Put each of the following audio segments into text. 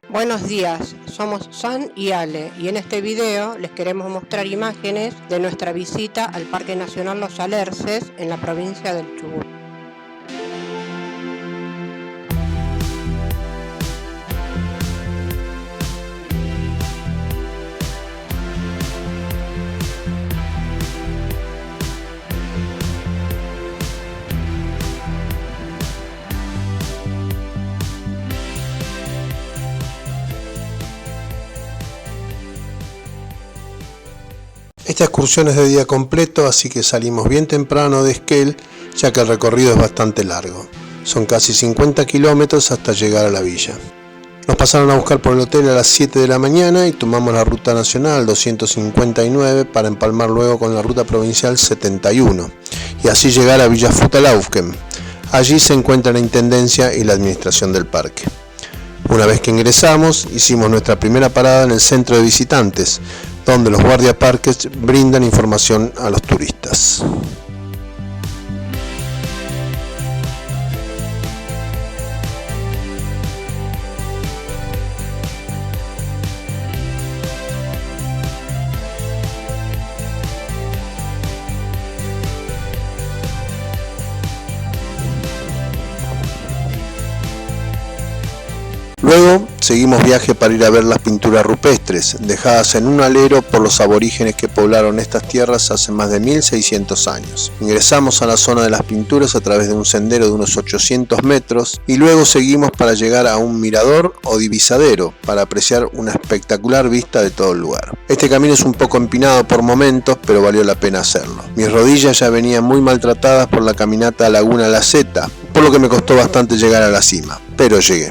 Buenos días, somos San y Ale y en este video les queremos mostrar imágenes de nuestra visita al Parque Nacional Los Alerces en la provincia del Chubut. Esta excursión es de día completo, así que salimos bien temprano de Esquel, ya que el recorrido es bastante largo. Son casi 50 kilómetros hasta llegar a la villa. Nos pasaron a buscar por el hotel a las 7 de la mañana y tomamos la ruta nacional 259 para empalmar luego con la ruta provincial 71 y así llegar a Villa Futalaufken. Allí se encuentra la intendencia y la administración del parque. Una vez que ingresamos, hicimos nuestra primera parada en el centro de visitantes, donde los guardiaparques brindan información a los turistas. Luego seguimos viaje para ir a ver las pinturas rupestres, dejadas en un alero por los aborígenes que poblaron estas tierras hace más de 1600 años. Ingresamos a la zona de las pinturas a través de un sendero de unos 800 metros y luego seguimos para llegar a un mirador o divisadero para apreciar una espectacular vista de todo el lugar. Este camino es un poco empinado por momentos, pero valió la pena hacerlo. Mis rodillas ya venían muy maltratadas por la caminata a Laguna La Zeta, por lo que me costó bastante llegar a la cima, pero llegué.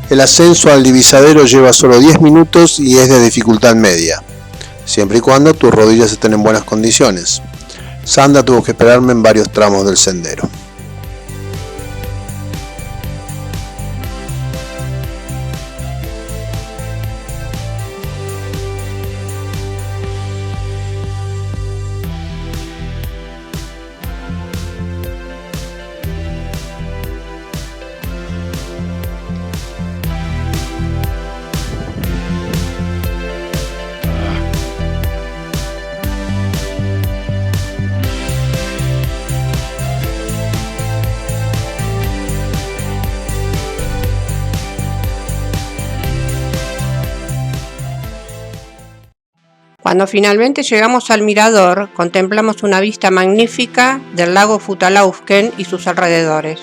El ascenso al divisadero lleva solo 10 minutos y es de dificultad media, siempre y cuando tus rodillas estén en buenas condiciones. Sandra tuvo que esperarme en varios tramos del sendero. Cuando finalmente llegamos al mirador, contemplamos una vista magnífica del lago Futalaufken y sus alrededores.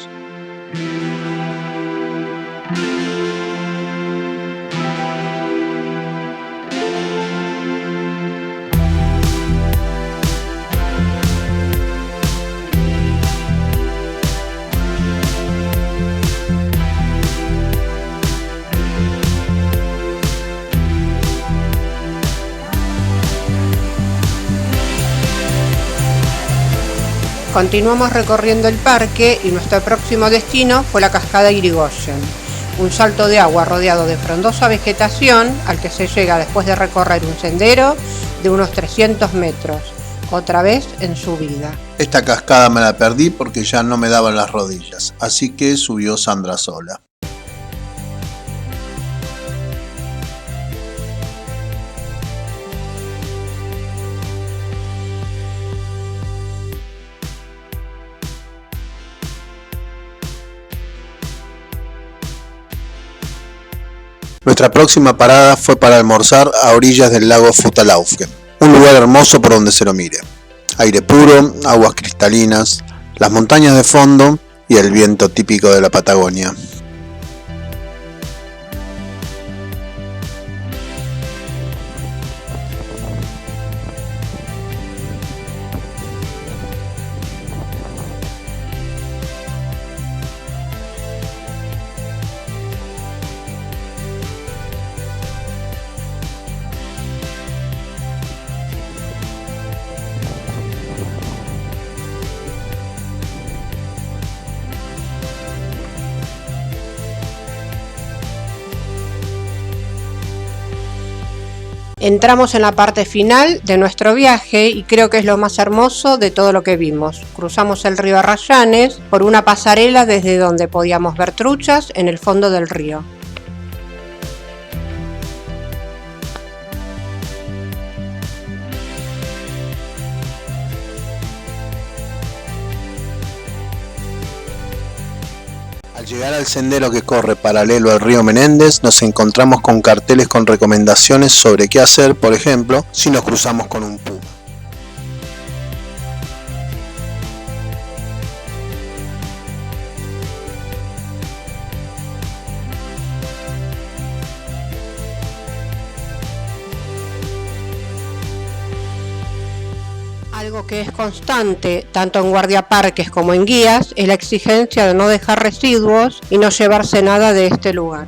Continuamos recorriendo el parque y nuestro próximo destino fue la cascada Irigoyen, un salto de agua rodeado de frondosa vegetación al que se llega después de recorrer un sendero de unos 300 metros, otra vez en subida. Esta cascada me la perdí porque ya no me daban las rodillas, así que subió Sandra sola. Nuestra próxima parada fue para almorzar a orillas del lago Futalaufken, un lugar hermoso por donde se lo mire. Aire puro, aguas cristalinas, las montañas de fondo y el viento típico de la Patagonia. Entramos en la parte final de nuestro viaje y creo que es lo más hermoso de todo lo que vimos. Cruzamos el río Arrayanes por una pasarela desde donde podíamos ver truchas en el fondo del río. Al llegar al sendero que corre paralelo al río Menéndez, nos encontramos con carteles con recomendaciones sobre qué hacer, por ejemplo, si nos cruzamos con un puma. Algo que es constante, tanto en guardiaparques como en guías, es la exigencia de no dejar residuos y no llevarse nada de este lugar.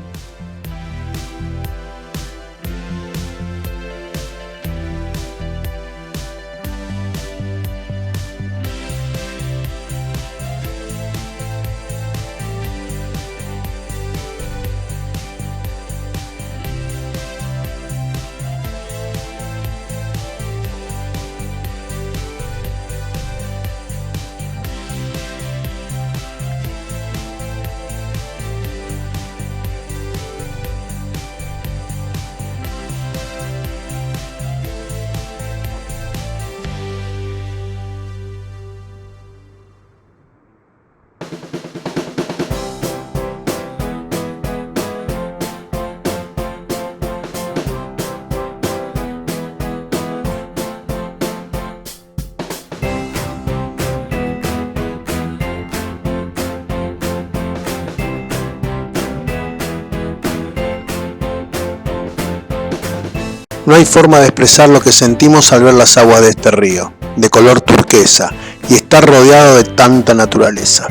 No hay forma de expresar lo que sentimos al ver las aguas de este río, de color turquesa, y estar rodeado de tanta naturaleza.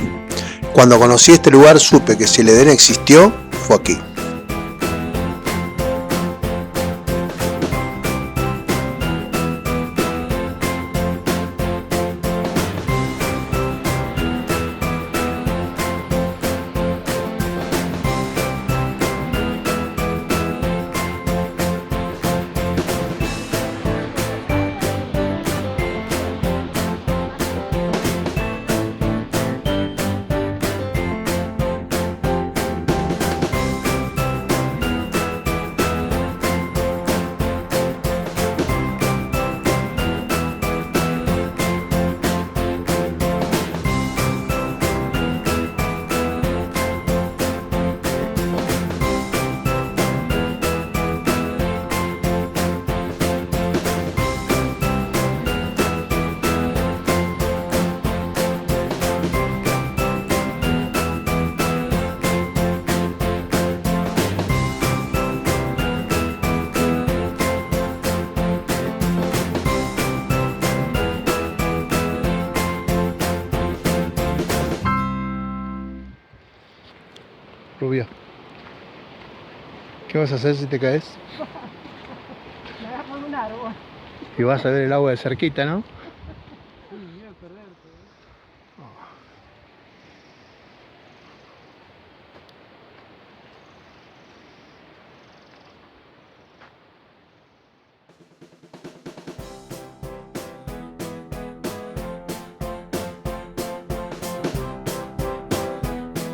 Cuando conocí este lugar supe que si el Edén existió, fue aquí. Rubio, ¿qué vas a hacer si te caes? Me agarro de un árbol. Y vas a ver el agua de cerquita, ¿no? Sí, voy a perderte.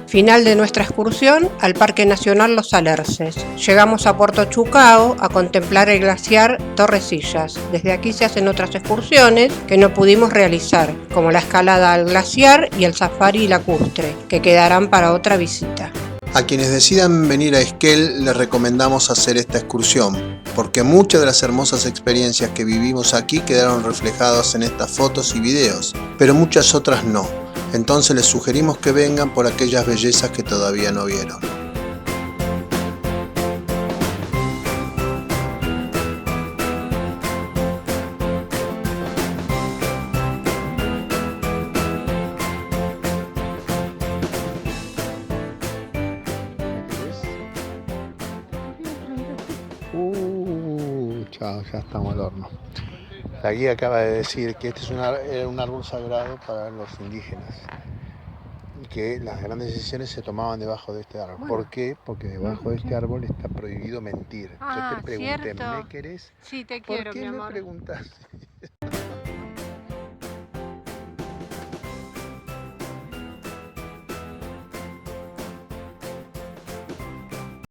Final de nuestra excursión al Parque Nacional Los Alerces. Llegamos a Puerto Chucao a contemplar el glaciar Torrecillas. Desde aquí se hacen otras excursiones que no pudimos realizar, como la escalada al glaciar y el safari lacustre, que quedarán para otra visita. A quienes decidan venir a Esquel les recomendamos hacer esta excursión, porque muchas de las hermosas experiencias que vivimos aquí quedaron reflejadas en estas fotos y videos, pero muchas otras no. Entonces les sugerimos que vengan por aquellas bellezas que todavía no vieron. Chao, ya estamos al horno. La guía acaba de decir que este es un árbol sagrado para los indígenas y que las grandes decisiones se tomaban debajo de este árbol. Bueno. ¿Por qué? Porque debajo de este árbol está prohibido mentir. Yo te pregunté, ¿cierto? ¿me querés? Sí, te ¿Por quiero, qué mi me amor. preguntas?